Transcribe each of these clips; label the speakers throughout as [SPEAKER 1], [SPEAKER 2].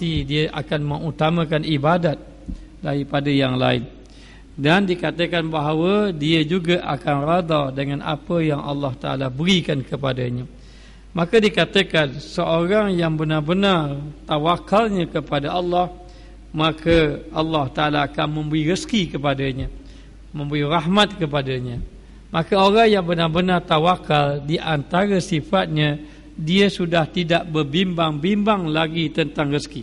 [SPEAKER 1] dia akan mengutamakan ibadat daripada yang lain. Dan dikatakan bahawa dia juga akan rada dengan apa yang Allah Ta'ala berikan kepadanya. Maka dikatakan seorang yang benar-benar tawakalnya kepada Allah, maka Allah Ta'ala akan memberi rezeki kepadanya, memberi rahmat kepadanya. Maka orang yang benar-benar tawakal, di antara sifatnya, dia sudah tidak berbimbang-bimbang lagi tentang rezeki.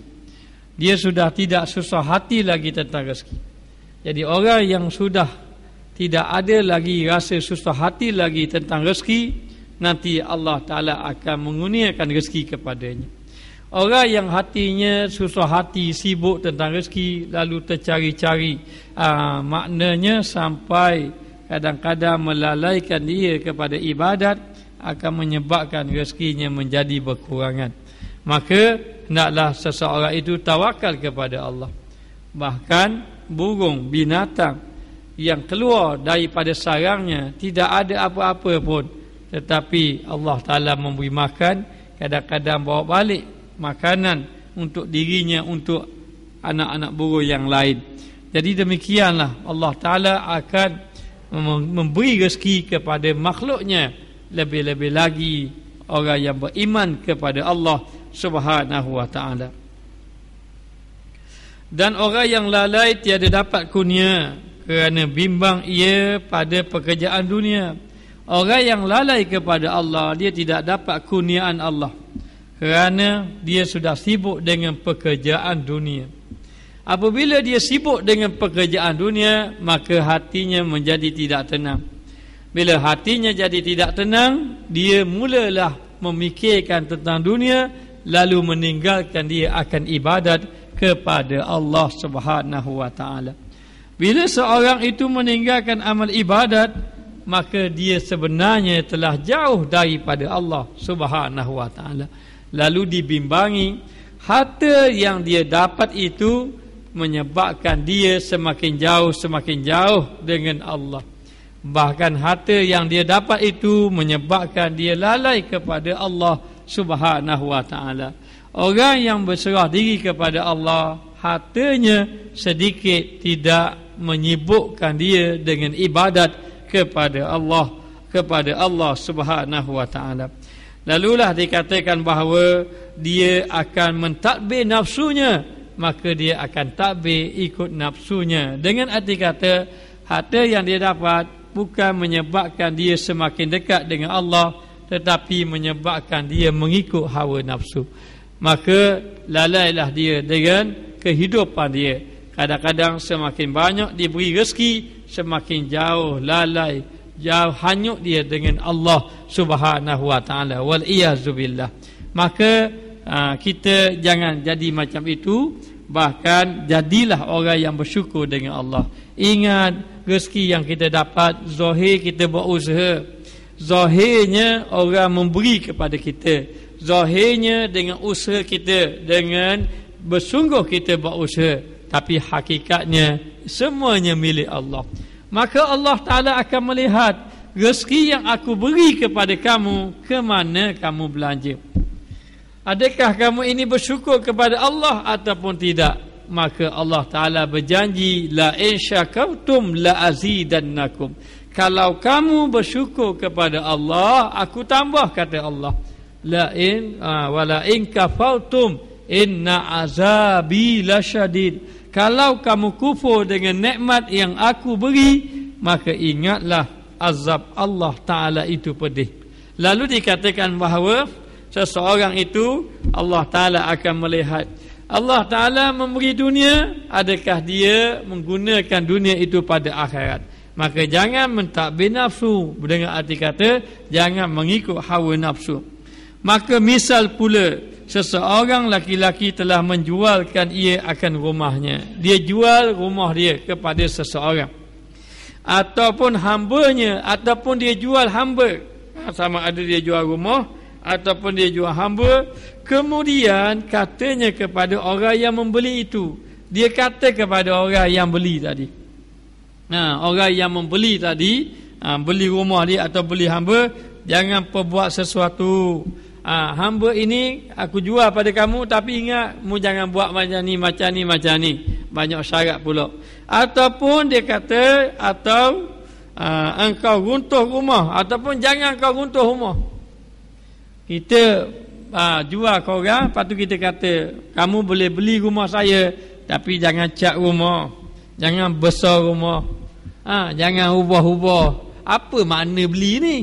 [SPEAKER 1] Dia sudah tidak susah hati lagi tentang rezeki. Jadi orang yang sudah tidak ada lagi rasa susah hati lagi tentang rezeki, nanti Allah Ta'ala akan mengurniakan rezeki kepadanya. Orang yang hatinya susah hati, sibuk tentang rezeki, lalu tercari-cari maknanya sampai kadang-kadang melalaikan dia kepada ibadat, akan menyebabkan rezekinya menjadi berkurangan. Maka hendaklah seseorang itu tawakal kepada Allah. Bahkan burung, binatang yang keluar daripada sarangnya tidak ada apa-apa pun, tetapi Allah Ta'ala memberi makan, kadang-kadang bawa balik makanan untuk dirinya, untuk anak-anak burung yang lain. Jadi demikianlah Allah Ta'ala akan memberi rezeki kepada makhluknya, lebih-lebih lagi orang yang beriman kepada Allah Subhanahu wa Ta'ala. Dan orang yang lalai tiada dapat kurnia kerana bimbang ia pada pekerjaan dunia. Orang yang lalai kepada Allah, dia tidak dapat kurniaan Allah kerana dia sudah sibuk dengan pekerjaan dunia. Apabila dia sibuk dengan pekerjaan dunia, maka hatinya menjadi tidak tenang. Bila hatinya jadi tidak tenang, dia mulalah memikirkan tentang dunia, lalu meninggalkan dia akan ibadat kepada Allah Subhanahu wa Ta'ala. Bila seorang itu meninggalkan amal ibadat, maka dia sebenarnya telah jauh daripada Allah Subhanahu wa Ta'ala. Lalu dibimbangi, harta yang dia dapat itu menyebabkan dia semakin jauh dengan Allah. Bahkan harta yang dia dapat itu menyebabkan dia lalai kepada Allah Subhanahu wa Ta'ala. Orang yang berserah diri kepada Allah, hartanya sedikit tidak menyibukkan dia dengan ibadat kepada Allah Subhanahu wa Ta'ala. Lalulah dikatakan bahawa dia akan mentadbir nafsunya, maka dia akan tadbir ikut nafsunya. Dengan arti kata, harta yang dia dapat bukan menyebabkan dia semakin dekat dengan Allah, tetapi menyebabkan dia mengikut hawa nafsu. Maka lalailah dia dengan kehidupan dia. Kadang-kadang semakin banyak diberi rezeki, semakin jauh lalai, jauh hanyut dia dengan Allah Subhanahu wa Ta'ala. Wal iyazu billah. Maka kita jangan jadi macam itu. Bahkan jadilah orang yang bersyukur dengan Allah. Ingat, rezeki yang kita dapat, zahir kita berusaha, zahirnya orang memberi kepada kita, zahirnya dengan usaha kita, dengan bersungguh kita berusaha, tapi hakikatnya semuanya milik Allah. Maka Allah Ta'ala akan melihat rezeki yang aku beri kepada kamu, ke mana kamu belanja. Adakah kamu ini bersyukur kepada Allah ataupun tidak? Maka Allah Ta'ala berjanji, la in syakartum la azidannakum. Kalau kamu bersyukur kepada Allah, aku tambah, kata Allah. La in wala in kafartum inna azabi lasyadid. Kalau kamu kufur dengan nikmat yang aku beri, maka ingatlah azab Allah Ta'ala itu pedih. Lalu dikatakan bahawa seseorang itu Allah Ta'ala akan melihat. Allah Ta'ala memberi dunia, adakah dia menggunakan dunia itu pada akhirat? Maka jangan mentadbir nafsu, dengan arti kata jangan mengikut hawa nafsu. Maka misal pula seseorang laki-laki telah menjualkan ia akan rumahnya. Dia jual rumah dia kepada seseorang, ataupun hambanya, ataupun dia jual hamba. Sama ada dia jual rumah ataupun dia jual hamba. Kemudian katanya kepada orang yang membeli itu, dia kata kepada orang yang beli tadi, orang yang membeli tadi, beli rumah dia atau beli hamba, jangan perbuat sesuatu hamba ini aku jual pada kamu, tapi ingat mu jangan buat macam ni, macam ni, macam ni. Banyak syarat pula. Ataupun dia kata, atau engkau runtuh rumah, ataupun jangan kau runtuh rumah. Kita jual ke orang, lepas tu kita kata kamu boleh beli rumah saya, tapi jangan cat rumah, jangan besar rumah, jangan ubah-ubah. Apa makna beli ni?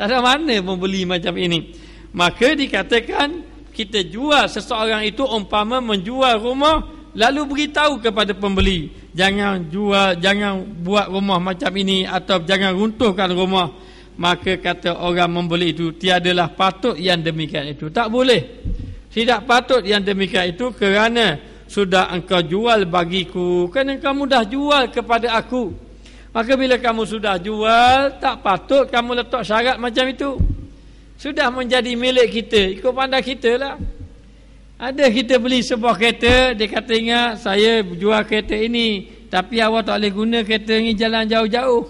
[SPEAKER 1] Tak ada mana pun beli macam ini. Maka dikatakan kita jual seseorang itu umpama menjual rumah, lalu beritahu kepada pembeli, jangan jual, jangan buat rumah macam ini, atau jangan runtuhkan rumah. Maka kata orang membeli itu, tiadalah patut yang demikian itu. Tak boleh. Tidak patut yang demikian itu, kerana sudah engkau jual bagiku, kerana kamu dah jual kepada aku. Maka bila kamu sudah jual, tak patut kamu letak syarat macam itu. Sudah menjadi milik kita, ikut pandai kita lah. Ada kita beli sebuah kereta, dia kata ingat saya jual kereta ini, tapi awak tak boleh guna kereta ini jalan jauh-jauh.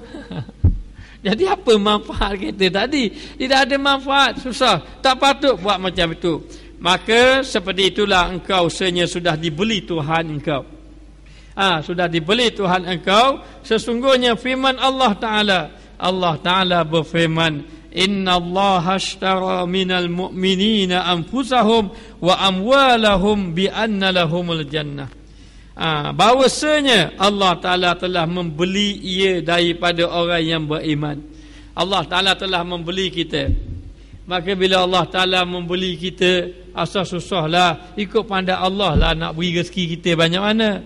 [SPEAKER 1] Jadi apa manfaat kereta tadi? Tidak ada manfaat, susah. Tak patut buat macam itu. Maka seperti itulah engkau sebenarnya sudah dibeli Tuhan engkau. Sudah dibeli Tuhan engkau. Sesungguhnya firman Allah Ta'ala berfirman, Inna Allah ashtara minal mu'minina anfusahum wa amwalahum bi anna lahumul jannah. Bahawasanya Allah Ta'ala telah membeli ia daripada orang yang beriman. Allah Ta'ala telah membeli kita. Maka bila Allah Ta'ala membeli kita, asal susahlah, ikut pandai Allah lah nak beri rezeki kita banyak mana.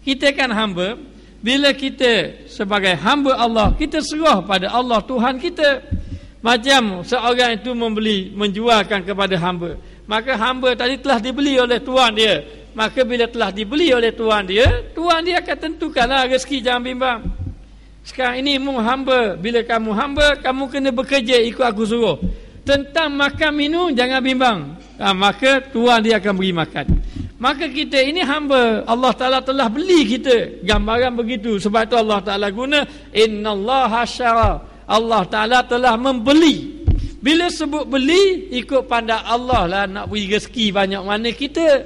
[SPEAKER 1] Kita kan hamba. Bila kita sebagai hamba Allah, kita serah pada Allah Tuhan kita. Macam seorang itu menjualkan kepada hamba, maka hamba tadi telah dibeli oleh tuan dia. Maka bila telah dibeli oleh tuan dia akan tentukanlah rezeki, jangan bimbang. Sekarang ini mu hamba, bila kamu hamba, kamu kena bekerja ikut aku suruh. Tentang makan minum jangan bimbang. Maka tuan dia akan beri makan. Maka kita ini hamba, Allah Ta'ala telah beli kita. Gambaran begitu. Sebab itu Allah Ta'ala guna innallaha syara. Allah Ta'ala telah membeli. Bila sebut beli, ikut pandai Allah lah nak beri rezeki banyak mana kita.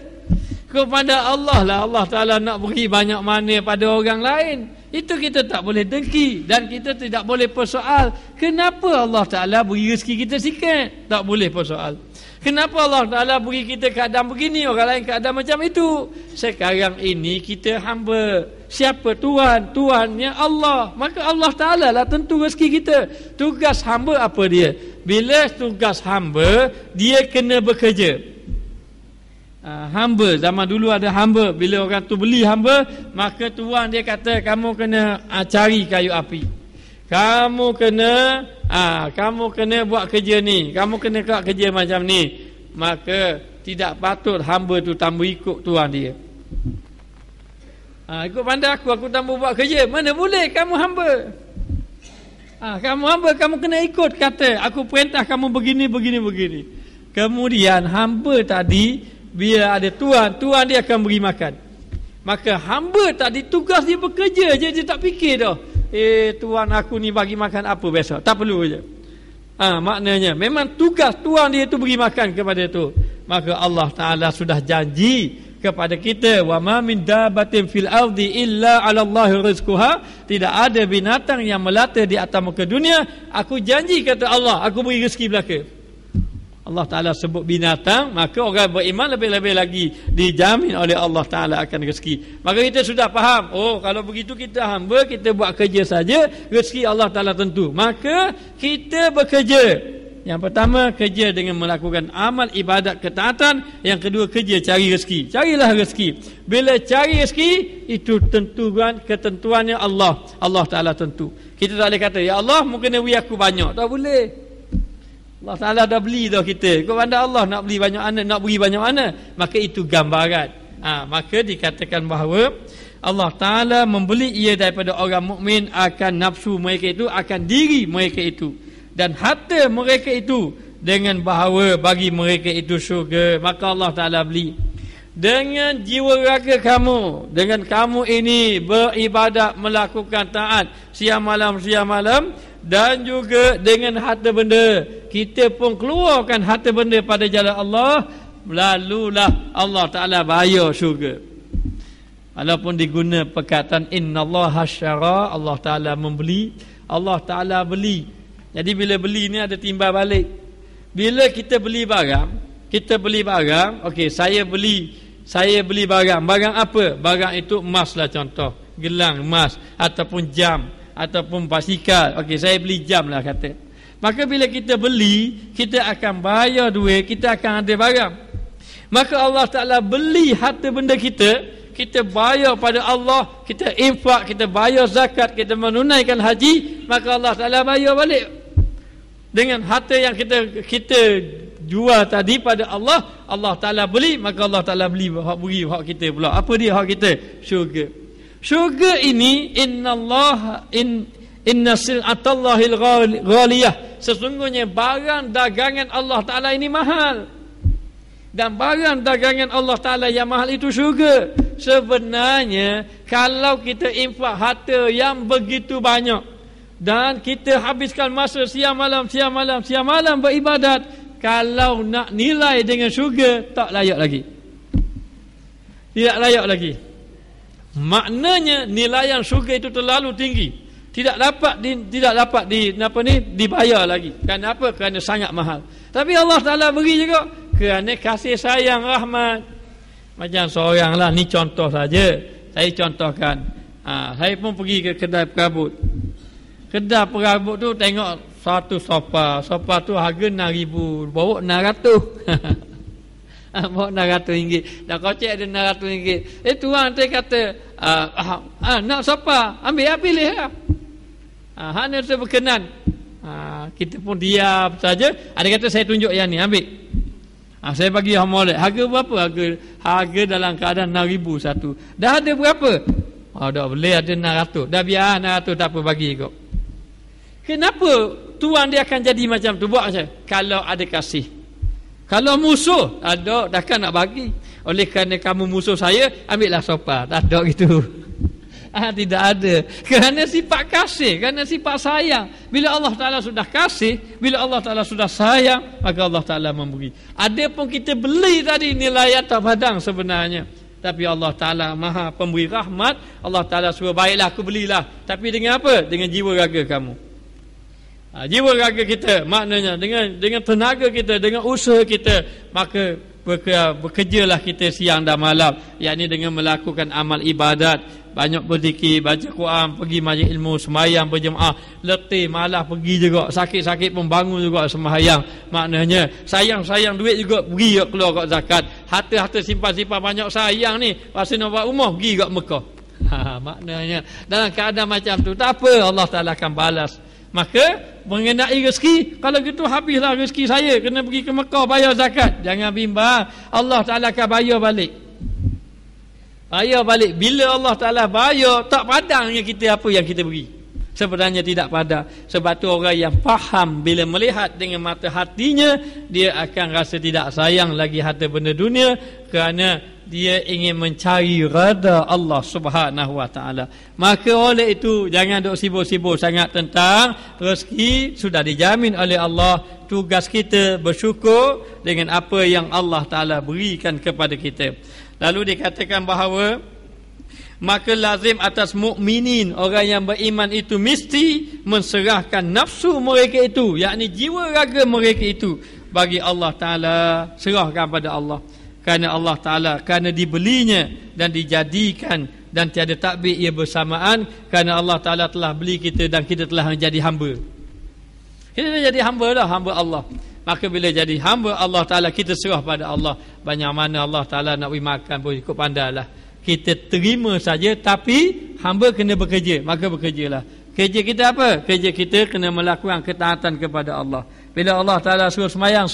[SPEAKER 1] Kepada Allah lah Allah Ta'ala nak beri banyak mana pada orang lain. Itu kita tak boleh dengki. Dan kita tidak boleh persoal, kenapa Allah Ta'ala beri rezeki kita sikit? Tak boleh persoal. Kenapa Allah Ta'ala beri kita keadaan begini, orang lain keadaan macam itu? Sekarang ini kita hamba. Siapa Tuhan? Tuhannya Allah. Maka Allah Ta'ala lah tentu rezeki kita. Tugas hamba apa dia? Bila tugas hamba, dia kena bekerja. Hamba, zaman dulu ada hamba. Bila orang tu beli hamba, maka tuan dia kata kamu kena cari kayu api, kamu kena buat kerja ni, kamu kena buat kerja macam ni. Maka tidak patut hamba tu tambah ikut tuan dia. Ikut pandai aku tambah buat kerja. Mana boleh, kamu hamba. Kamu hamba, kamu kena ikut kata aku perintah kamu begini. Kemudian hamba tadi, bila ada tuan dia akan beri makan. Maka hamba tadi tugas dia bekerja je, dia tak fikir dah. Tuan aku ni bagi makan apa besok, tak perlu je. Maknanya memang tugas tuan dia tu beri makan kepada tu. Maka Allah Ta'ala sudah janji kepada kita, wa ma min dabatin fil ardi illa 'ala Allahi rizquha. Tidak ada binatang yang melata di atas muka dunia, aku janji kata Allah, aku beri rezeki belaka. Allah Ta'ala sebut binatang, maka orang beriman lebih-lebih lagi dijamin oleh Allah Ta'ala akan rezeki. Maka kita sudah faham, kalau begitu kita hamba, kita buat kerja saja, rezeki Allah Ta'ala tentu. Maka kita bekerja. Yang pertama, kerja dengan melakukan amal ibadat ketaatan. Yang kedua, kerja cari rezeki. Carilah rezeki. Bila cari rezeki, itu ketentuannya Allah Ta'ala tentu. Kita tak boleh kata, ya Allah mungkin beri aku banyak. Tak boleh. Allah Ta'ala dah beli dah kita. Kepada Allah nak beli banyak mana, nak beri banyak mana, maka itu gambaran. Maka dikatakan bahawa Allah Ta'ala membeli ia daripada orang mukmin akan nafsu mereka itu, akan diri mereka itu, dan harta mereka itu, dengan bahawa bagi mereka itu syurga. Maka Allah Ta'ala beli dengan jiwa raga kamu, dengan kamu ini beribadat, melakukan taat siang malam, dan juga dengan harta benda. Kita pun keluarkan harta benda pada jalan Allah, lalulah Allah Ta'ala bayar syurga. Walaupun diguna perkataan innallaha syara, Allah Ta'ala membeli, Allah Ta'ala beli. Jadi bila beli ni ada timbal balik. Bila kita beli barang, okey, saya beli barang apa? Barang itu emas lah contoh, gelang emas ataupun jam ataupun basikal. Okey, saya beli jam lah kata. Maka bila kita beli, kita akan bayar duit, kita akan ada barang. Maka Allah Ta'ala beli harta benda kita bayar pada Allah, kita infak, kita bayar zakat, kita menunaikan haji, maka Allah Ta'ala bayar balik. Dengan harta yang kita jual tadi pada Allah, Allah Ta'ala beli, maka Allah Ta'ala beri hak kita pula. Apa dia hak kita? Syurga ini inna sil'atallahil ghaliyah, sesungguhnya barang dagangan Allah Ta'ala ini mahal. Dan barang dagangan Allah Ta'ala yang mahal itu syurga. Sebenarnya kalau kita infak harta yang begitu banyak dan kita habiskan masa siang malam beribadat, kalau nak nilai dengan syurga, tak layak lagi. Tidak layak lagi. Maknanya nilaian syurga itu terlalu tinggi. Tidak dapat dibayar lagi. Kenapa? Kerana sangat mahal. Tapi Allah Ta'ala beri juga kerana kasih sayang, rahmat. Macam seorang lah, ni contoh saja. Saya contohkan. Saya pun pergi ke kedai perabot. Kedai perabot tu tengok satu sofa. Sofa tu harga RM6,000. Bawa RM600. Bawa RM600. Dan kocek ada RM600. Tuan dia kata, nak sofa, ambil pilih lah. Hanya saya berkenan. Kita pun diam saja. Ada kata saya tunjuk yang ni, ambil. Saya bagi molek. Harga berapa? Harga dalam keadaan RM6,000 satu. Dah ada berapa? Dah boleh ada RM600. Dah biar RM600 tak apa, bagi kau. Kenapa tuan dia akan jadi macam tu? Buat macam kalau ada kasih. Kalau musuh, takkan nak bagi. Oleh kerana kamu musuh saya, ambillah sofa. Tak ada gitu. Tidak ada. Kerana sifat kasih, kerana sifat sayang. Bila Allah Ta'ala sudah kasih, bila Allah Ta'ala sudah sayang, maka Allah Ta'ala memberi. Ada pun kita beli tadi nilai tak padang sebenarnya, tapi Allah Ta'ala maha pemberi rahmat. Allah Ta'ala suruh, baiklah aku belilah. Tapi dengan apa? Dengan jiwa raga kamu. Jiwa raga kita, maknanya dengan tenaga kita, dengan usaha kita, maka bekerjalah kita siang dan malam, yakni dengan melakukan amal ibadat, banyak berzikir, baca Quran, pergi majlis ilmu, sembahyang berjemaah, letih malah pergi juga, sakit-sakit pun bangun juga sembahyang. Maknanya sayang duit juga pergi keluar kat zakat. Harta simpan banyak sayang ni, pasal nak buat rumah pergi kat Mekah. Maknanya dalam keadaan macam tu, tak apa, Allah Ta'ala akan balas. Maka mengenai rezeki, kalau gitu habislah rezeki saya, kena pergi ke Mekah bayar zakat. Jangan bimbang, Allah Ta'ala akan bayar balik. Bila Allah Ta'ala bayar, tak padang dengan kita apa yang kita beri. Sebenarnya tidak padang. Sebab tu orang yang faham, bila melihat dengan mata hatinya, dia akan rasa tidak sayang lagi harta benda dunia, kerana dia ingin mencari redha Allah Subhanahu Wa Ta'ala. Maka oleh itu, jangan duk sibuk-sibuk sangat tentang rezeki. Sudah dijamin oleh Allah. Tugas kita bersyukur dengan apa yang Allah Ta'ala berikan kepada kita. Lalu dikatakan bahawa maka lazim atas mukminin, orang yang beriman itu mesti menserahkan nafsu mereka itu, yakni jiwa raga mereka itu, bagi Allah Ta'ala, serahkan pada Allah. Kerana Allah Ta'ala, kerana dibelinya dan dijadikan dan tiada takbir ia bersamaan, kerana Allah Ta'ala telah beli kita dan kita telah menjadi hamba. Kita dah jadi hamba dah, hamba Allah. Maka bila jadi hamba Allah Ta'ala, kita serah pada Allah. Banyak mana Allah Ta'ala nak beri makan pun ikut pandailah. Kita terima saja, tapi hamba kena bekerja, maka bekerjalah. Kerja kita apa? Kerja kita kena melakukan ketaatan kepada Allah. Bila Allah Ta'ala suruh semayang,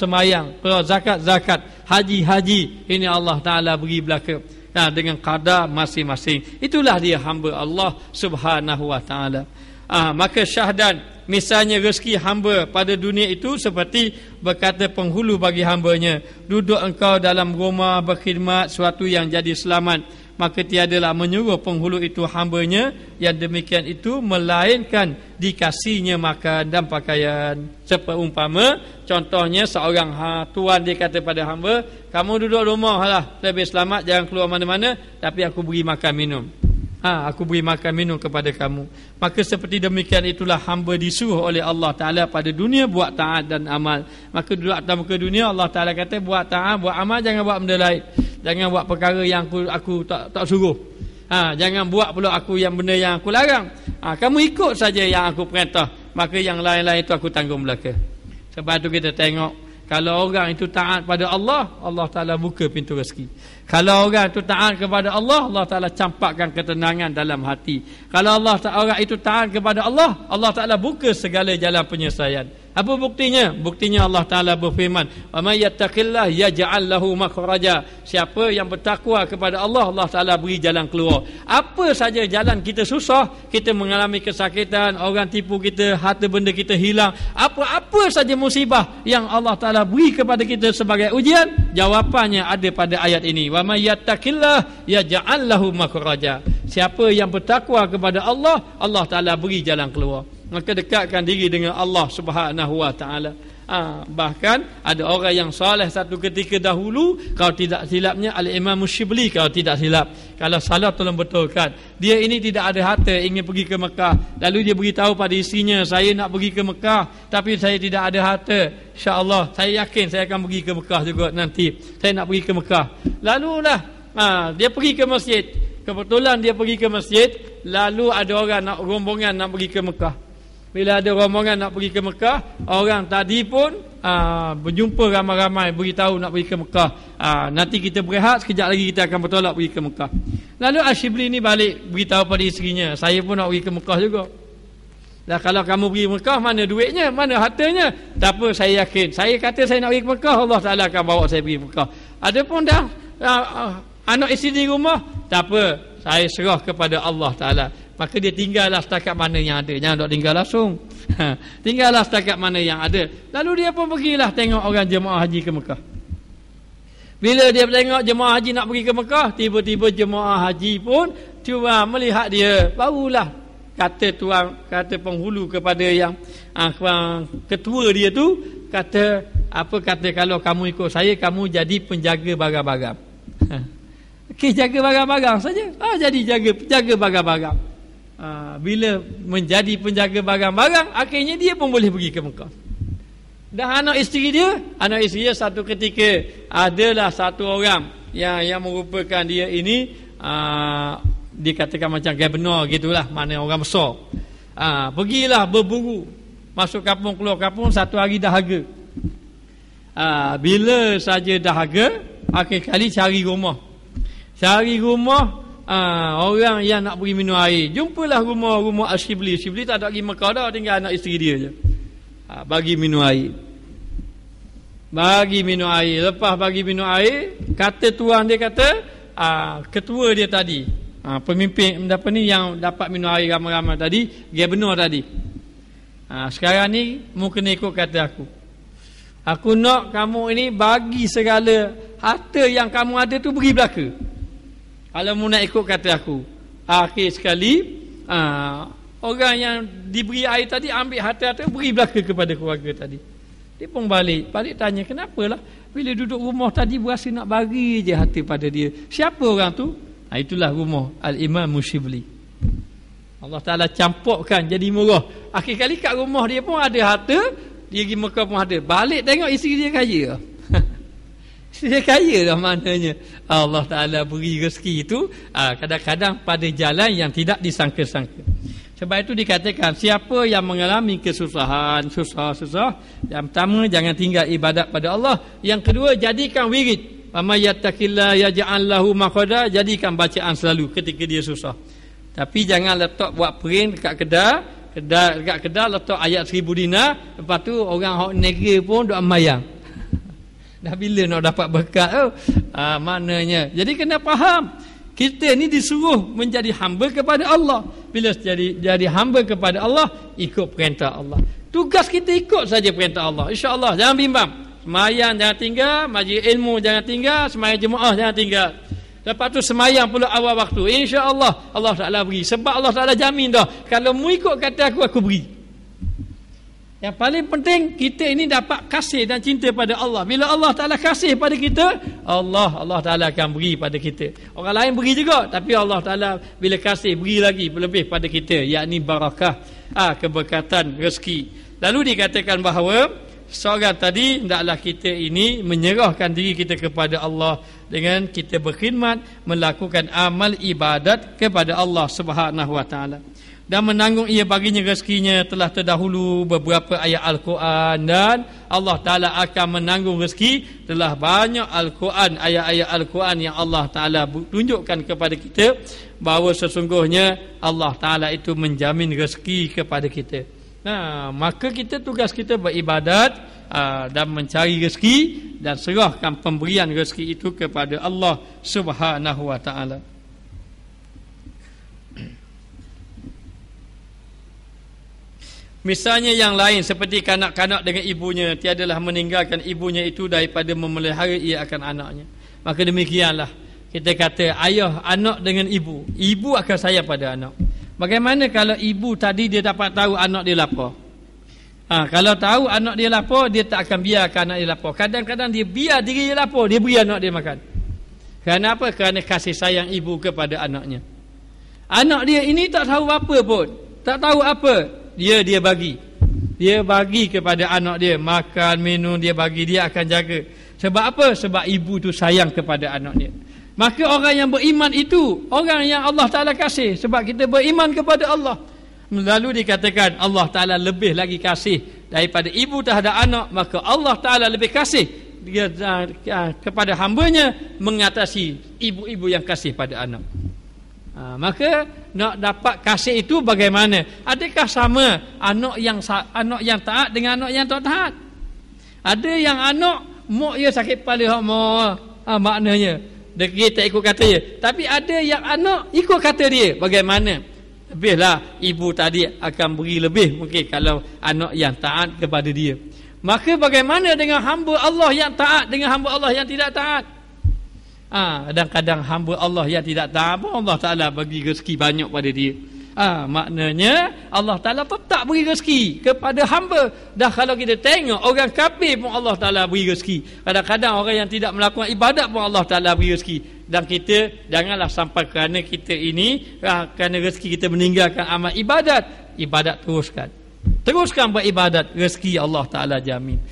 [SPEAKER 1] kalau zakat, haji, ini Allah Ta'ala beri belaka. Nah, dengan qadar masing-masing. Itulah dia hamba Allah Subhanahu Wa Ta'ala. Maka syahdan Misalnya rezeki hamba pada dunia itu seperti berkata penghulu bagi hambanya, duduk engkau dalam rumah berkhidmat suatu yang jadi selamat, maka tiadalah menyuruh penghulu itu hambanya yang demikian itu melainkan dikasihnya makan dan pakaian. Seumpama contohnya seorang tuan dia kata pada hamba, kamu duduk rumah lah, lebih selamat, jangan keluar mana-mana, tapi aku beri makan minum. Aku beri makan minum kepada kamu. Maka seperti demikian itulah hamba disuruh oleh Allah Ta'ala pada dunia buat taat dan amal. Maka duduk atas muka dunia Allah Ta'ala kata buat taat, buat amal, jangan buat benda lain. Jangan buat perkara yang aku tak suruh. Jangan buat pula aku yang benda yang aku larang. Kamu ikut saja yang aku perintah, maka yang lain-lain itu aku tanggung belakang. Sebab tu kita tengok, kalau orang itu taat pada Allah, Allah Ta'ala buka pintu rezeki. Kalau orang itu taat kepada Allah, Allah Ta'ala campakkan ketenangan dalam hati. Kalau orang itu taat kepada Allah, Allah Ta'ala buka segala jalan penyelesaian. Apa buktinya? Buktinya Allah Ta'ala berfirman, wa may yattaqillah yaj'al lahu makhraja. Siapa yang bertakwa kepada Allah, Allah Ta'ala beri jalan keluar. Apa saja jalan kita susah, kita mengalami kesakitan, orang tipu kita, harta benda kita hilang, apa-apa saja musibah yang Allah Ta'ala beri kepada kita sebagai ujian, jawapannya ada pada ayat ini, wa may yattaqillah yaj'al lahu makhraja. Siapa yang bertakwa kepada Allah, Allah Ta'ala beri jalan keluar. Maka dekatkan diri dengan Allah Subhanahu wa Ta'ala. Bahkan ada orang yang soleh satu ketika dahulu, kalau tidak silapnya Al-Imam Syibli, kalau tidak silap, kalau salah tolong betulkan, dia ini tidak ada harta, ingin pergi ke Mekah, lalu dia beritahu pada isinya, saya nak pergi ke Mekah tapi saya tidak ada harta, insya-Allah saya yakin saya akan pergi ke Mekah juga nanti, saya nak pergi ke Mekah. Lalulah dia pergi ke masjid, kebetulan dia pergi ke masjid, lalu ada orang rombongan nak pergi ke Mekah. Bila ada rombongan nak pergi ke Mekah, orang tadi pun berjumpa ramai-ramai beritahu nak pergi ke Mekah. Nanti kita berehat, sekejap lagi kita akan bertolak pergi ke Mekah. Lalu Asyibli ni balik beritahu pada isterinya, saya pun nak pergi ke Mekah juga. Dah kalau kamu pergi Mekah, mana duitnya, mana hartanya? Tak apa, saya yakin. Saya kata saya nak pergi ke Mekah, Allah Ta'ala akan bawa saya pergi ke Mekah. Ada pun dah anak isteri di rumah, tak apa, saya serah kepada Allah Ta'ala. Maka dia tinggallah setakat mana yang ada. Jangan dok tinggal langsung. Tinggallah setakat mana yang ada. Lalu dia pun pergilah tengok orang jemaah haji ke Mekah. Bila dia tengok jemaah haji nak pergi ke Mekah, tiba-tiba jemaah haji pun cuba melihat dia. Barulah kata penghulu kepada yang ketua dia tu, kata kalau kamu ikut saya, kamu jadi penjaga barang-barang. Okey, jaga barang-barang saja. Jadi jaga barang-barang. Bila menjadi penjaga barang-barang, akhirnya dia pun boleh pergi ke Mekah. Dah anak isteri dia satu ketika adalah satu orang yang merupakan dia ini dikatakan macam governor gitulah, mana orang besar. Pergilah berburu, masuk kampung keluar kampung, satu hari dahaga. Bila saja dahaga, akhir kali cari rumah, orang yang nak pergi minum air, jumpalah rumah Asyibli. Asyibli tak ada pergi Mekah dah, tinggal anak isteri dia je. Bagi minum air. Lepas bagi minum air, kata tuan dia, kata ketua dia tadi, pemimpin yang dapat minum air ramai-ramai tadi, governor tadi, sekarang ni mu kena ikut kata aku nak kamu ini bagi segala harta yang kamu ada tu beri belaka. Kalau mu nak ikut kata aku. Akhir sekali orang yang diberi air tadi ambil harta-harta, beri belaka kepada keluarga tadi. Dia pun balik tanya, kenapalah bila duduk rumah tadi berasa nak bagi je harta pada dia. Siapa orang tu? Itulah rumah Al-Imam Syibli. Allah Ta'ala campurkan jadi murah. Akhir kali kat rumah dia pun ada harta, dia pergi Mekah pun ada. Balik tengok isteri dia kaya. Dia kaya dah maknanya. Allah Ta'ala beri rezeki itu kadang-kadang pada jalan yang tidak disangka-sangka. Sebab itu dikatakan, siapa yang mengalami kesusahan, susah, yang pertama jangan tinggal ibadat pada Allah. Yang kedua, jadikan wirid. Wa may yattaqillah yaj'al lahu makhraja, jadikan bacaan selalu ketika dia susah. Tapi jangan letak buat print dekat kedai letak ayat 1000 dinar, lepas tu orang hok negeri pun duk ambayang. Dah bila nak dapat berkat tu? Maknanya, jadi kena faham, Kita ni disuruh menjadi hamba kepada Allah. Bila jadi hamba kepada Allah, ikut perintah Allah. Tugas kita ikut saja perintah Allah. InsyaAllah, jangan bimbang. Semayang jangan tinggal, majlis ilmu jangan tinggal, semayang jemaah jangan tinggal. Lepas tu semayang pula awal waktu. InsyaAllah Allah Ta'ala beri. Sebab Allah Ta'ala jamin dah, kalau mu ikut kata aku beri. Yang paling penting, kita ini dapat kasih dan cinta pada Allah. Bila Allah Ta'ala kasih pada kita, Allah Ta'ala akan beri pada kita. Orang lain beri juga, tapi Allah Ta'ala bila kasih, beri lagi lebih pada kita, yakni barakah, keberkatan, rezeki. Lalu dikatakan bahawa seorang tadi, hendaklah kita ini menyerahkan diri kita kepada Allah dengan kita berkhidmat, melakukan amal ibadat kepada Allah Subhanahu Wa Ta'ala, dan menanggung ia baginya rezekinya. Telah terdahulu beberapa ayat Al-Quran, dan Allah Ta'ala akan menanggung rezeki. Telah banyak Al-Quran, ayat-ayat Al-Quran yang Allah Ta'ala tunjukkan kepada kita bahawa sesungguhnya Allah Ta'ala itu menjamin rezeki kepada kita. Maka kita, tugas kita beribadat dan mencari rezeki, dan serahkan pemberian rezeki itu kepada Allah Subhanahu Wa Ta'ala. Misalnya yang lain seperti kanak-kanak dengan ibunya, tiadalah meninggalkan ibunya itu daripada memelihara ia akan anaknya. Maka demikianlah kita kata ayah anak dengan ibu akan sayang pada anak. Bagaimana kalau ibu tadi dia dapat tahu anak dia lapar? Kalau tahu anak dia lapar, dia tak akan biarkan anak dia lapar. Kadang-kadang dia biar diri dia lapar, dia beri anak dia makan. Kerana apa? Kerana kasih sayang ibu kepada anaknya. Anak dia ini tak tahu apa pun, tak tahu apa, dia bagi. Dia bagi kepada anak dia, makan, minum, dia bagi, dia akan jaga. Sebab apa? Sebab ibu tu sayang kepada anak dia. Maka orang yang beriman itu orang yang Allah Ta'ala kasih, sebab kita beriman kepada Allah. Lalu dikatakan Allah Ta'ala lebih lagi kasih daripada ibu terhadap anak, maka Allah Ta'ala lebih kasih kepada hambanya mengatasi ibu-ibu yang kasih pada anak. Maka nak dapat kasih itu bagaimana? Adakah sama anak yang taat dengan anak yang tak taat? Ada yang anak mak dia sakit kepala, maknanya dia tak ikut kata dia. Tapi ada yang anak ikut kata dia. Bagaimana? Lebihlah ibu tadi akan beri lebih mungkin kalau anak yang taat kepada dia. Maka bagaimana dengan hamba Allah yang taat dengan hamba Allah yang tidak taat? Kadang-kadang hamba Allah yang tidak taat pun Allah Ta'ala bagi rezeki banyak pada dia. Maknanya Allah Ta'ala tetap beri rezeki kepada hamba. Dah kalau kita tengok orang kafir pun Allah Ta'ala beri rezeki. Kadang-kadang orang yang tidak melakukan ibadat pun Allah Ta'ala beri rezeki. Dan kita janganlah sampai kerana kita ini, kerana rezeki kita meninggalkan amal ibadat teruskan beribadat, rezeki Allah Ta'ala jamin.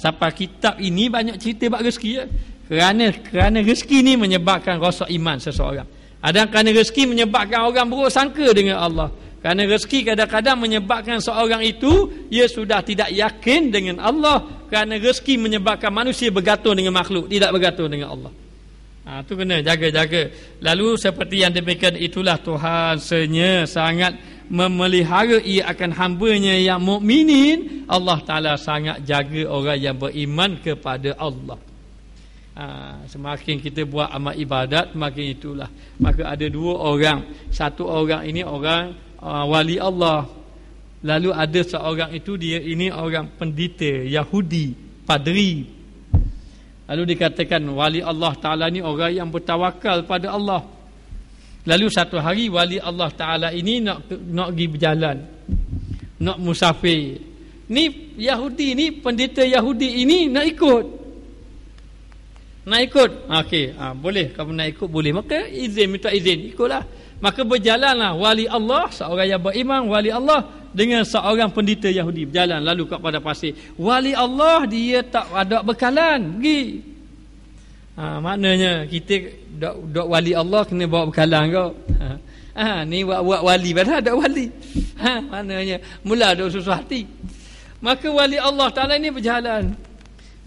[SPEAKER 1] Sampai kitab ini banyak cerita bab rezeki ya. Kerana rezeki ni menyebabkan rasa iman seseorang. Ada kerana rezeki menyebabkan orang buruk sangka dengan Allah. Kerana rezeki kadang-kadang menyebabkan seorang itu ia sudah tidak yakin dengan Allah. Kerana rezeki menyebabkan manusia bergantung dengan makhluk, tidak bergantung dengan Allah. Itu kena jaga-jaga. Lalu seperti yang demikian itulah Tuhan sangat memelihara ia akan hambanya yang mukminin. Allah Ta'ala sangat jaga orang yang beriman kepada Allah. Semakin kita buat amal ibadat, makin itulah. Maka ada dua orang. Satu orang ini orang wali Allah. Lalu ada seorang itu dia ini orang pendeta Yahudi, padri. Lalu dikatakan wali Allah Ta'ala ni orang yang bertawakal pada Allah. Lalu satu hari wali Allah Ta'ala ini nak pergi berjalan, nak musafir. Ni Yahudi ni, pendeta Yahudi ini nak ikut. Okey, boleh kamu nak ikut, boleh. Maka minta izin, ikutlah. Maka berjalanlah wali Allah, seorang yang beriman, wali Allah dengan seorang pendeta Yahudi berjalan lalu kepada pasir. Wali Allah dia tak ada bekalan pergi. Maknanya kita dok wali Allah kena bawa bekalan kau. Ni buat wali padahal ada wali. Maknanya mula ada susah hati. Maka wali Allah Ta'ala ni berjalan.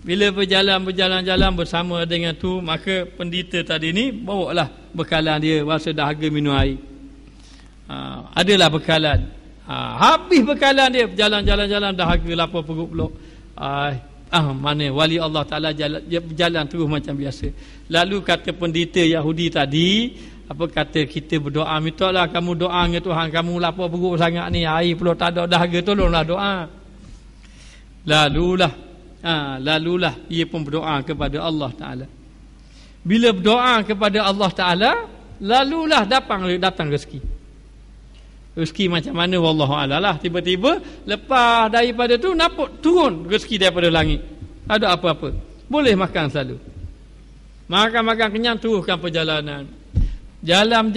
[SPEAKER 1] Bila berjalan bersama dengan tu, maka pendeta tadi ni bawalah bekalan dia, rasa dahaga minum air. Adalah bekalan. Habis bekalan dia, jalan dahaga lapar perut pula. Mana wali Allah Ta'ala berjalan terus macam biasa. Lalu kata pendeta Yahudi tadi, apa kata kita berdoa, mintalah kamu doa dengan Tuhan kamu, lapar perut sangat ni, air pula tak ada, dahaga, tolonglah doa. Lalulah ia pun berdoa kepada Allah Ta'ala. Bila berdoa kepada Allah Ta'ala, lalulah datang rezeki. Rezeki macam mana wallahu a'lam lah. Tiba-tiba lepas daripada tu nampak turun rezeki daripada langit. Ada apa-apa, boleh makan selalu. Makan kenyang, teruskan perjalanan. Jalan,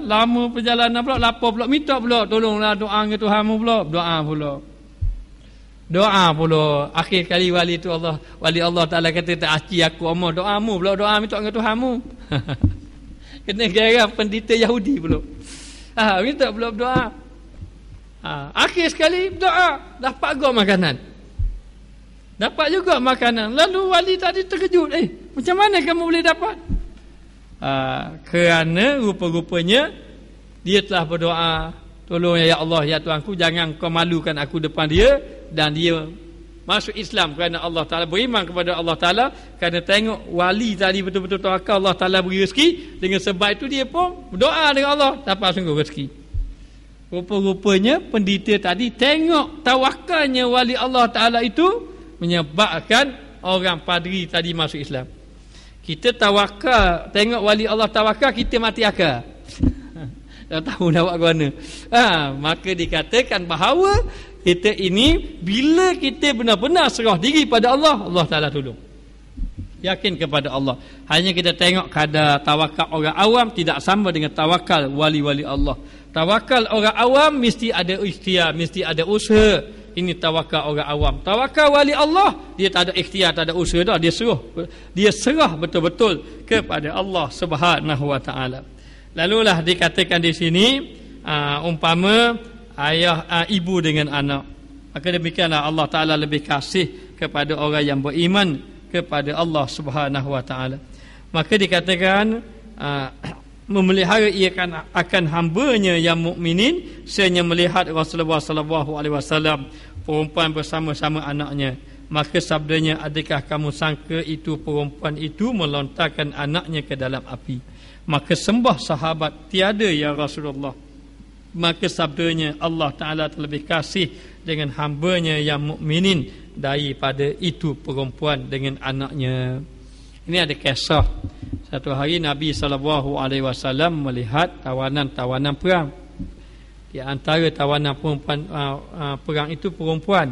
[SPEAKER 1] lama perjalanan pula, lapar pula, minta pula tolonglah doa dengan Tuhanmu pula. Doa pula. Akhir kali wali Allah Ta'ala kata, tak aci aku omong doamu pula, doa minta dengan Tuhanmu. Kena gara pendeta Yahudi pula. Minta pula berdoa. Akhir sekali berdoa, dapat juga makanan. Lalu wali tadi terkejut, macam mana kamu boleh dapat? Kerana rupa-rupanya dia telah berdoa, tolong ya Allah, ya Tuhanku, jangan kau malukan aku depan dia. Dan dia masuk Islam kerana Allah Ta'ala, beriman kepada Allah Ta'ala, kerana tengok wali tadi betul-betul tawakal, Allah Ta'ala beri rezeki. Dengan sebab itu dia pun berdoa dengan Allah, dapat sungguh rezeki. Rupa-rupanya pendeta tadi tengok tawakalnya wali Allah Ta'ala itu menyebabkan orang padri tadi masuk Islam. Kita tawakal, tengok wali Allah tawakal, kita mati akal. Tak tahu nak buat ke mana. Maka dikatakan bahawa kita ini bila kita benar-benar serah diri pada Allah, Allah Ta'ala tolong. Yakin kepada Allah. Hanya kita tengok kadar tawakal orang awam tidak sama dengan tawakal wali-wali Allah. Tawakal orang awam mesti ada ikhtiar, mesti ada usaha. Ini tawakal orang awam. Tawakal wali Allah, dia tak ada ikhtiar, tak ada usaha dah. Dia serah betul-betul kepada Allah Subhanahu wa Ta'ala. Lalulah dikatakan di sini umpama ayah ibu dengan anak. Maka demikianlah Allah Ta'ala lebih kasih kepada orang yang beriman kepada Allah Subhanahu wa Ta'ala. Maka dikatakan memelihara ia akan hambanya yang mukminin, sehingga melihat Rasulullah sallallahu alaihi wasallam perempuan bersama-sama anaknya. Maka sabdanya, adakah kamu sangka itu perempuan itu melontarkan anaknya ke dalam api? Maka sembah sahabat, tiada ya Rasulullah. Maka sabdanya, Allah Ta'ala terlebih kasih dengan hambanya yang mukminin daripada itu perempuan dengan anaknya. Ini ada kisah. Satu hari Nabi SAW melihat tawanan-tawanan perang. Di antara tawanan perang itu perempuan.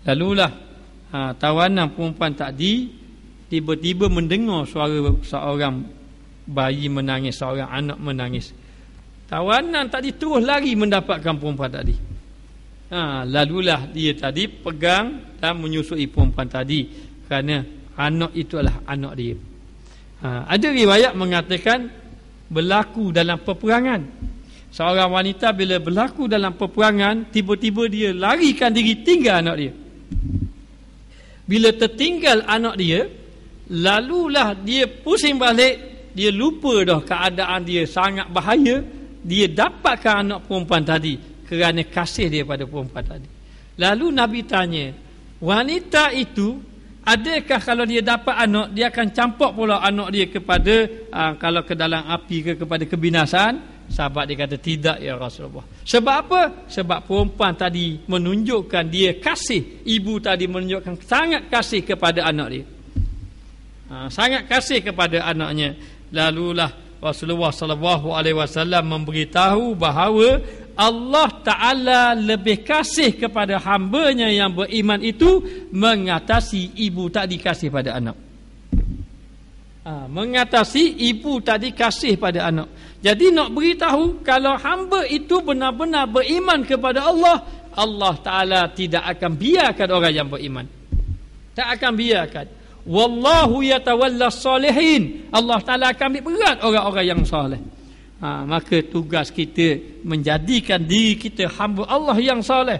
[SPEAKER 1] Lalulah tawanan perempuan tadi tiba-tiba mendengar suara seorang bayi menangis, seorang anak menangis. Tawanan tadi terus lari mendapatkan perempuan tadi. Lalulah dia tadi pegang dan menyusui perempuan tadi, kerana anak itu adalah anak dia. Ada riwayat mengatakan berlaku dalam peperangan. Seorang wanita bila berlaku dalam peperangan, tiba-tiba dia larikan diri, tinggal anak dia. Bila tertinggal anak dia, lalulah dia pusing balik, dia lupa dah keadaan dia sangat bahaya. Dia dapatkan anak perempuan tadi kerana kasih dia pada perempuan tadi. Lalu Nabi tanya, wanita itu adakah kalau dia dapat anak, dia akan campak pula anak dia kepada kalau ke dalam api ke kepada kebinasaan? Sahabat dia kata, tidak ya Rasulullah. Sebab apa? Sebab perempuan tadi menunjukkan dia kasih. Ibu tadi menunjukkan sangat kasih kepada anak dia. Sangat kasih kepada anaknya. Lalulah Rasulullah SAW memberitahu bahawa Allah Ta'ala lebih kasih kepada hambanya yang beriman itu mengatasi ibu tak dikasih pada anak. Mengatasi ibu tadi kasih pada anak. Jadi nak beritahu, kalau hamba itu benar-benar beriman kepada Allah, Allah Ta'ala tidak akan biarkan orang yang beriman. Tak akan biarkan. Wallahu yatawalla salihin. Allah Ta'ala akan ambil berat orang-orang yang soleh. Maka tugas kita menjadikan diri kita hamba Allah yang soleh.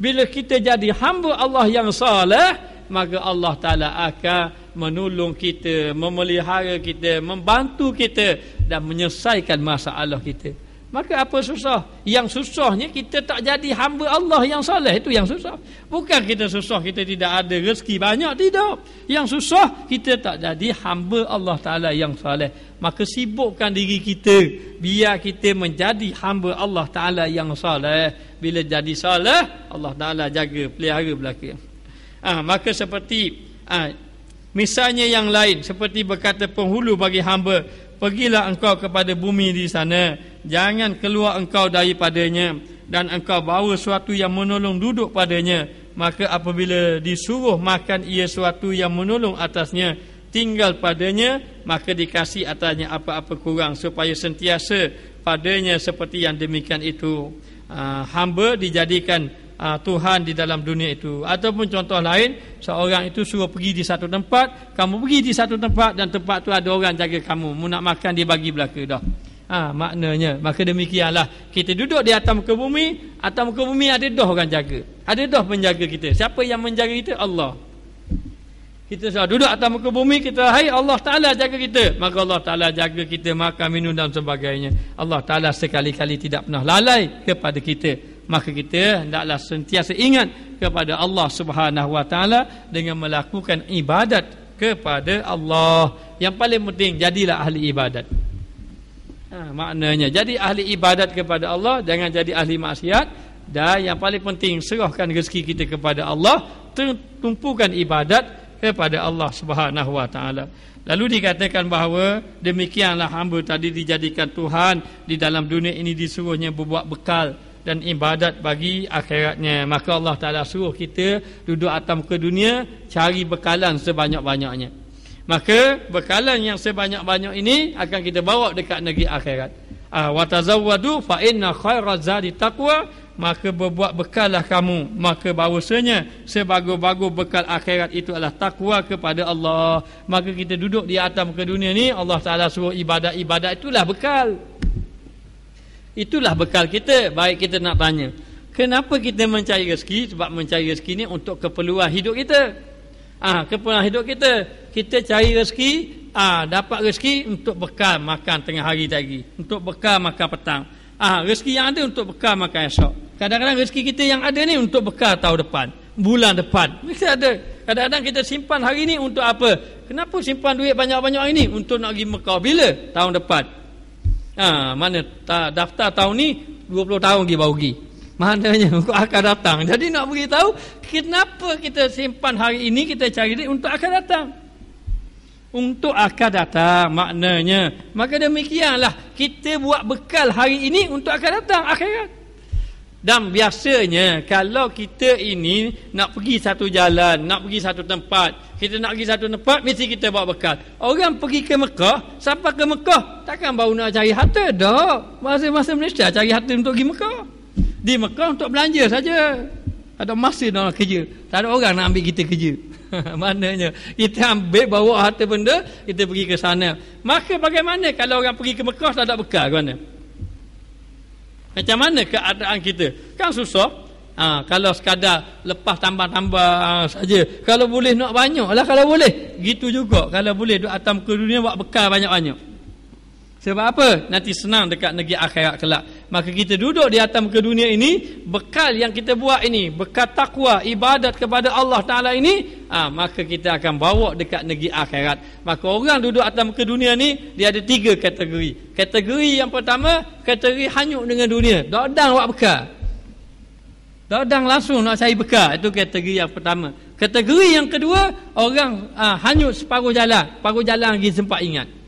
[SPEAKER 1] Bila kita jadi hamba Allah yang soleh, maka Allah Ta'ala akan menolong kita, memelihara kita, membantu kita dan menyelesaikan masalah kita. Maka apa susah? Yang susahnya kita tak jadi hamba Allah yang soleh, itu yang susah. Bukan kita susah kita tidak ada rezeki banyak, tidak. Yang susah kita tak jadi hamba Allah Ta'ala yang soleh. Maka sibukkan diri kita biar kita menjadi hamba Allah Ta'ala yang soleh. Bila jadi soleh, Allah Ta'ala jaga, pelihara belaka. Maka seperti misalnya yang lain, seperti berkata penghulu bagi hamba, pergilah engkau kepada bumi di sana, jangan keluar engkau daripadanya, dan engkau bawa suatu yang menolong duduk padanya. Maka apabila disuruh makan ia suatu yang menolong atasnya, tinggal padanya, maka dikasih atasnya apa-apa kurang, supaya sentiasa padanya seperti yang demikian itu. Hamba dijadikan Tuhan di dalam dunia itu. Ataupun contoh lain, seorang itu suruh pergi di satu tempat, kamu pergi di satu tempat, dan tempat tu ada orang jaga kamu, mu nak makan dia bagi belaka dah. Maknanya, maka demikianlah kita duduk di atas muka bumi. Atas muka bumi ada dah orang jaga, ada dah penjaga kita. Siapa yang menjaga kita? Allah. Kita sudah duduk atas muka bumi, kita hai Allah Ta'ala jaga kita, maka Allah Ta'ala jaga kita makan, minum dan sebagainya. Allah Ta'ala sekali-kali tidak pernah lalai kepada kita. Maka kita hendaklah sentiasa ingat kepada Allah Subhanahu Wa Ta'ala dengan melakukan ibadat kepada Allah. Yang paling penting, jadilah ahli ibadat. Maknanya jadi ahli ibadat kepada Allah, jangan jadi ahli maksiat. Dan yang paling penting, serahkan rezeki kita kepada Allah, tumpukan ibadat kepada Allah Subhanahu Wa Ta'ala. Lalu dikatakan bahawa demikianlah hamba tadi dijadikan Tuhan di dalam dunia ini, disuruhnya berbuat bekal dan ibadat bagi akhiratnya. Maka Allah Ta'ala suruh kita duduk atas muka dunia, cari bekalan sebanyak-banyaknya. Maka bekalan yang sebanyak-banyak ini akan kita bawa dekat negeri akhirat. Wa tazawwadu fa inna khairaz zadi taqwa. Maka berbuat bekallah kamu, maka bahawasanya sebagus-bagus bekal akhirat itu adalah takwa kepada Allah. Maka kita duduk di atas muka dunia ni, Allah Ta'ala suruh ibadat-ibadat, itulah bekal. Itulah bekal kita. Baik, kita nak tanya, kenapa kita mencari rezeki? Sebab mencari rezeki ni untuk keperluan hidup kita. Keperluan hidup kita. Kita cari rezeki, dapat rezeki untuk bekal makan tengah hari tadi, untuk bekal makan petang. Rezeki yang ada untuk bekal makan esok. Kadang-kadang rezeki kita yang ada ni untuk bekal tahun depan, bulan depan. Mesti ada. Kadang-kadang kita simpan hari ni untuk apa? Kenapa simpan duit banyak-banyak hari ni? Untuk nak pergi Mekah bila? Tahun depan. Mana daftar tahun ni 20 tahun dia baru pergi. Maknanya akan datang. Jadi nak beritahu kenapa kita simpan hari ini, kita cari duit untuk akan datang. Untuk akan datang maknanya. Maka demikianlah kita buat bekal hari ini untuk akan datang akhirat. Dan biasanya kalau kita ini nak pergi satu jalan, nak pergi satu tempat, kita nak pergi satu tempat, mesti kita bawa bekal. Orang pergi ke Mekah, sampai ke Mekah takkan baru nak cari harta dah. Masa Malaysia cari harta untuk pergi Mekah. Di Mekah untuk belanja saja. Ada masa nak kerja. Tak ada orang nak ambil kita kerja. Maknanya kita ambil bawa harta benda, kita pergi ke sana. Maka bagaimana kalau orang pergi ke Mekah tak ada bekal ke mana? Macam mana keadaan kita? Kan susah. Kalau sekadar lepas tambah-tambah saja. Kalau boleh nak banyak lah, kalau boleh. Gitu juga kalau boleh duduk atas muka dunia buat bekal banyak-banyak. Sebab apa? Nanti senang dekat negeri akhirat kelak. Maka kita duduk di atas muka dunia ini, bekal yang kita buat ini, bekal takwa, ibadat kepada Allah Ta'ala ini, maka kita akan bawa dekat negeri akhirat. Maka orang duduk atas muka dunia ni, dia ada 3 kategori. Kategori yang pertama, kategori hanyut dengan dunia. Dodang buat bekal. Dodang langsung nak cari bekal. Itu kategori yang pertama. Kategori yang kedua, orang hanyut separuh jalan. Separuh jalan lagi sempat ingat.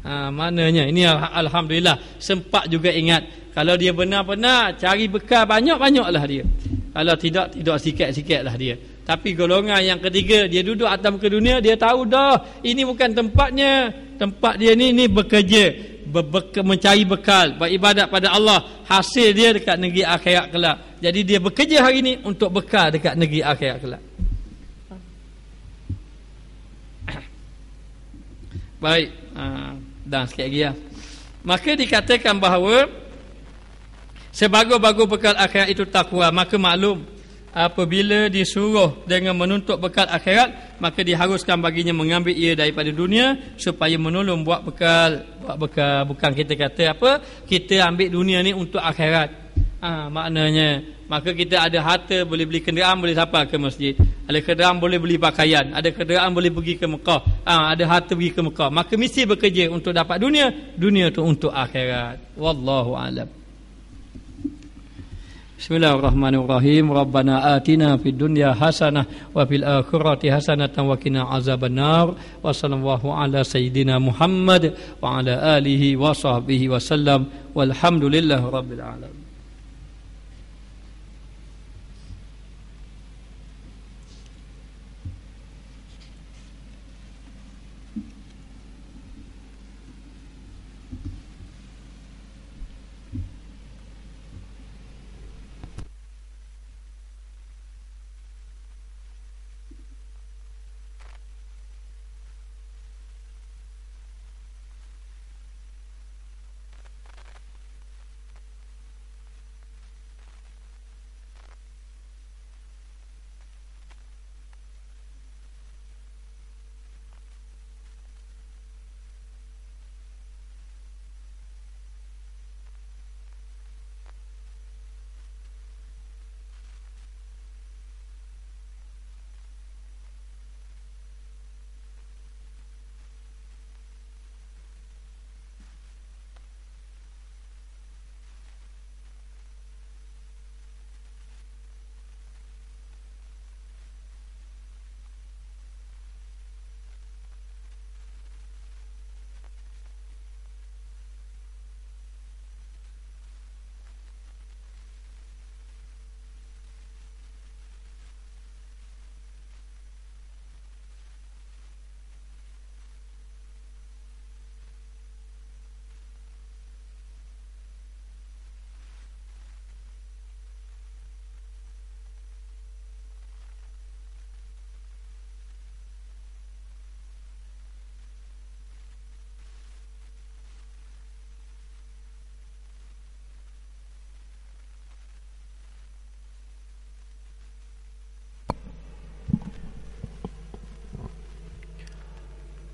[SPEAKER 1] Maknanya ini alhamdulillah sempat juga ingat. Kalau dia benar-benar cari bekal banyak-banyaklah dia. Kalau tidak sikit-sikitlah dia. Tapi golongan yang ketiga, dia duduk atas muka dunia, dia tahu dah ini bukan tempatnya. Tempat dia ni bekerja, mencari bekal, beribadat pada Allah. Hasil dia dekat negeri akhirat kelak. Jadi dia bekerja hari ni untuk bekal dekat negeri akhirat kelak. Baik, dan sikit lagi ya. Maka dikatakan bahawa sebagus-bagus bekal akhirat itu takwa. Maka maklum apabila disuruh dengan menuntut bekal akhirat, maka diharuskan baginya mengambil ia daripada dunia supaya menolong buat bekal. Bukan kita kata apa, kita ambil dunia ni untuk akhirat. Maknanya maka kita ada harta, boleh beli kenderaan, boleh sampai ke masjid. Ada kenderaan boleh beli pakaian, ada kenderaan boleh pergi ke Mekah. Ada harta pergi ke Mekah. Maka mesti bekerja untuk dapat dunia, dunia tu untuk akhirat. Wallahu a'lam. Bismillahirrahmanirrahim. Rabbana atina fid dunya hasanah wa fil akhirati hasanatan wa qina azabannar. Wa sallallahu ala sayyidina Muhammad wa ala alihi wa sahbihi wa sallam. Walhamdulillahi rabbil alamin.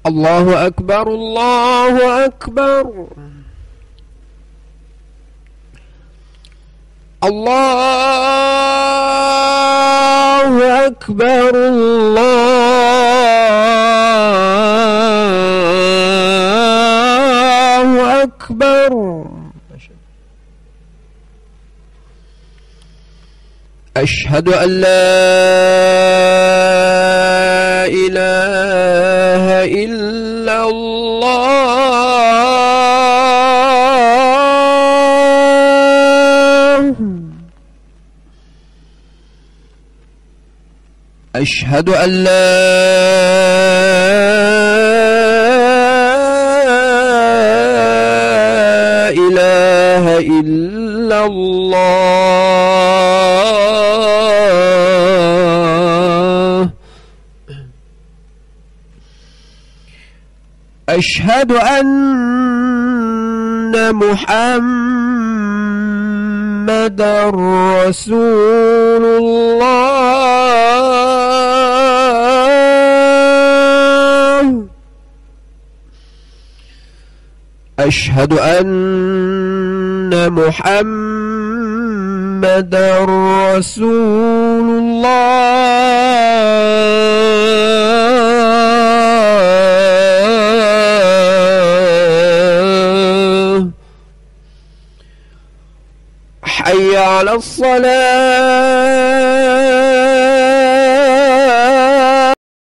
[SPEAKER 2] الله أكبر الله أكبر الله أكبر الله أكبر أشهد أن لا إله إلا الله أشهد أن لا إله إلا الله أشهد أن محمدًا رسول الله أشهد أن محمدًا رسول الله حي على الصلاة